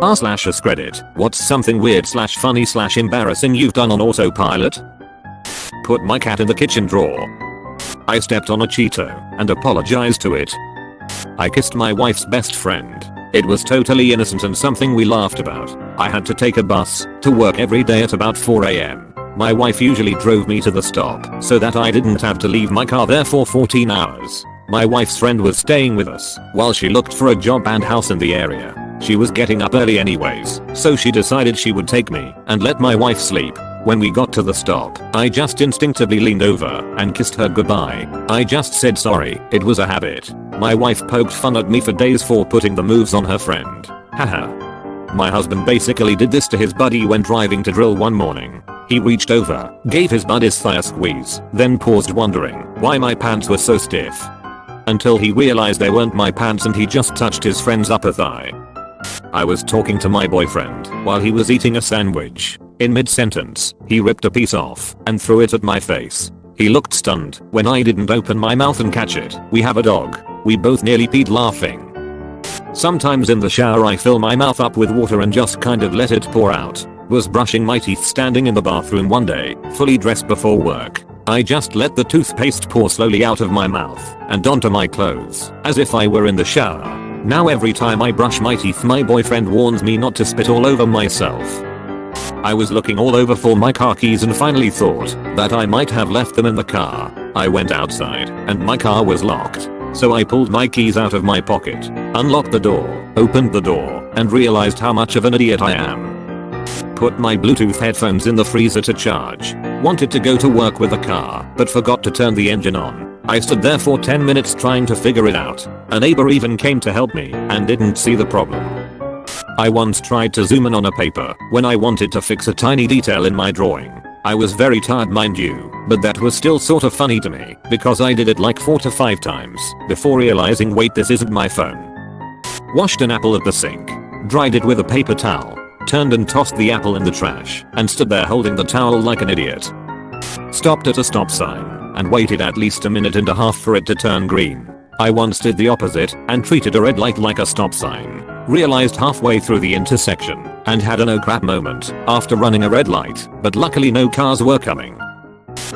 r/askreddit, what's something weird / funny / embarrassing you've done on autopilot? Put my cat in the kitchen drawer. I stepped on a Cheeto and apologized to it. I kissed my wife's best friend. It was totally innocent and something we laughed about. I had to take a bus to work every day at about 4 AM. My wife usually drove me to the stop so that I didn't have to leave my car there for 14 hours. My wife's friend was staying with us while she looked for a job and house in the area. She was getting up early anyways, so she decided she would take me and let my wife sleep. When we got to the stop, I just instinctively leaned over and kissed her goodbye. I just said sorry, it was a habit. My wife poked fun at me for days for putting the moves on her friend. Haha. My husband basically did this to his buddy when driving to drill one morning. He reached over, gave his buddy's thigh a squeeze, then paused wondering why my pants were so stiff. Until he realized they weren't my pants and he just touched his friend's upper thigh. I was talking to my boyfriend while he was eating a sandwich. In mid-sentence, he ripped a piece off and threw it at my face. He looked stunned when I didn't open my mouth and catch it. We have a dog. We both nearly peed laughing. Sometimes in the shower I fill my mouth up with water and just kind of let it pour out. Was brushing my teeth standing in the bathroom one day, fully dressed before work. I just let the toothpaste pour slowly out of my mouth and onto my clothes, as if I were in the shower. Now every time I brush my teeth my boyfriend warns me not to spit all over myself. I was looking all over for my car keys and finally thought that I might have left them in the car. I went outside and my car was locked. So I pulled my keys out of my pocket, unlocked the door, opened the door, and realized how much of an idiot I am. Put my Bluetooth headphones in the freezer to charge. Wanted to go to work with the car, but forgot to turn the engine on. I stood there for 10 minutes trying to figure it out. A neighbor even came to help me and didn't see the problem. I once tried to zoom in on a paper when I wanted to fix a tiny detail in my drawing. I was very tired mind you, but that was still sort of funny to me because I did it like 4 to 5 times before realizing wait this isn't my phone. Washed an apple at the sink, dried it with a paper towel, turned and tossed the apple in the trash and stood there holding the towel like an idiot. Stopped at a stop sign and waited at least a minute and a half for it to turn green. I once did the opposite and treated a red light like a stop sign. Realized halfway through the intersection and had an oh crap moment after running a red light, but luckily no cars were coming.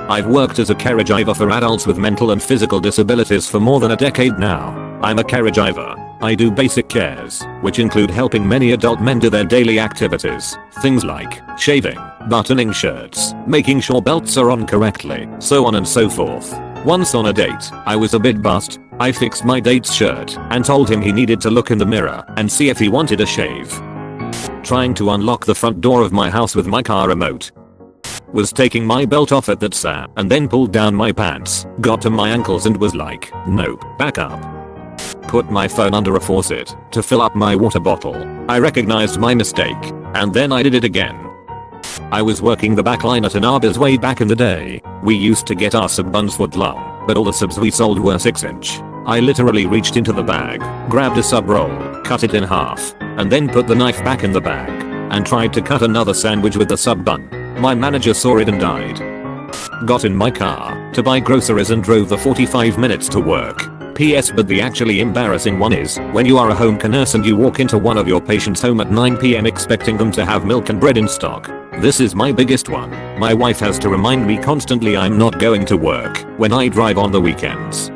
I've worked as a carriage driver for adults with mental and physical disabilities for more than a decade now. I'm a carriage driver. I do basic cares, which include helping many adult men do their daily activities. Things like shaving, buttoning shirts, making sure belts are on correctly, so on and so forth. Once on a date, I was a bit buzzed. I fixed my date's shirt and told him he needed to look in the mirror and see if he wanted a shave. Trying to unlock the front door of my house with my car remote. Was taking my belt off at that sap and then pulled down my pants, got to my ankles and was like, nope, back up. Put my phone under a faucet to fill up my water bottle. I recognized my mistake and then I did it again. I was working the back line at an Arby's way back in the day. We used to get our sub buns foot long, but all the subs we sold were 6-inch. I literally reached into the bag, grabbed a sub roll, cut it in half, and then put the knife back in the bag and tried to cut another sandwich with the sub bun. My manager saw it and died. Got in my car to buy groceries and drove the 45 minutes to work. PS but the actually embarrassing one is when you are a home care nurse and you walk into one of your patients' home at 9 PM expecting them to have milk and bread in stock. This is my biggest one. My wife has to remind me constantly I'm not going to work when I drive on the weekends.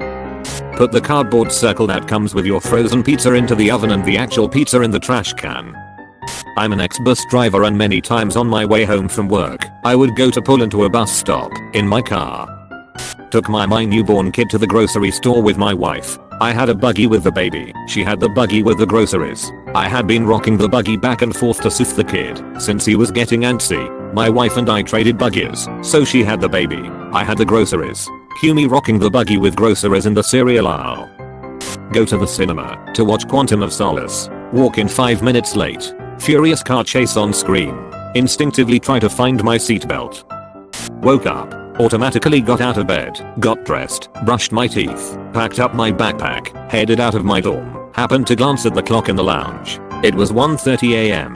Put the cardboard circle that comes with your frozen pizza into the oven and the actual pizza in the trash can. I'm an ex-bus driver and many times on my way home from work, I would go to pull into a bus stop in my car. Took my newborn kid to the grocery store with my wife. I had a buggy with the baby, she had the buggy with the groceries. I had been rocking the buggy back and forth to soothe the kid since he was getting antsy. My wife and I traded buggies, so she had the baby, I had the groceries. Cue me rocking the buggy with groceries in the cereal aisle. Go to the cinema to watch Quantum of Solace. Walk in 5 minutes late. Furious car chase on screen. Instinctively try to find my seatbelt. Woke up. Automatically got out of bed, got dressed, brushed my teeth, packed up my backpack, headed out of my dorm, happened to glance at the clock in the lounge. It was 1:30 AM.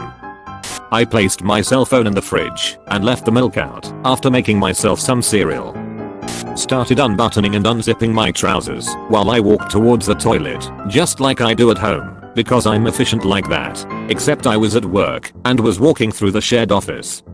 I placed my cell phone in the fridge and left the milk out after making myself some cereal. Started unbuttoning and unzipping my trousers while I walked towards the toilet, just like I do at home. because I'm efficient like that. Except I was at work and was walking through the shared office.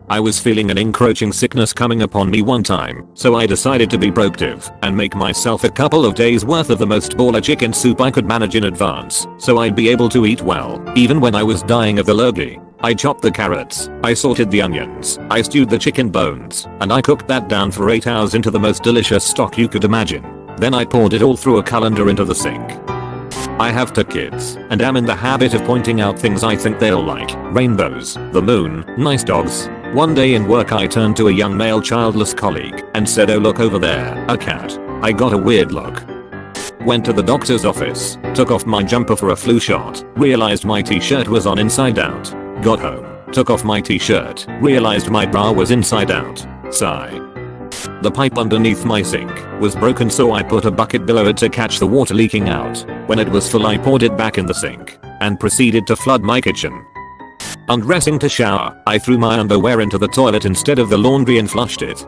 I was feeling an encroaching sickness coming upon me one time, so I decided to be proactive and make myself a couple of days worth of the most baller chicken soup I could manage in advance, so I'd be able to eat well, even when I was dying of the lurgy. I chopped the carrots, I sauteed the onions, I stewed the chicken bones, and I cooked that down for 8 hours into the most delicious stock you could imagine. Then I poured it all through a colander into the sink. I have 2 kids, and am in the habit of pointing out things I think they'll like. Rainbows, the moon, nice dogs. One day in work I turned to a young male childless colleague and said, "Oh look over there, a cat." I got a weird look. Went to the doctor's office, took off my jumper for a flu shot, realized my t-shirt was on inside out. Got home, took off my t-shirt, realized my bra was inside out. Sigh. The pipe underneath my sink was broken, so I put a bucket below it to catch the water leaking out. When it was full I poured it back in the sink and proceeded to flood my kitchen. Undressing to shower, I threw my underwear into the toilet instead of the laundry and flushed it.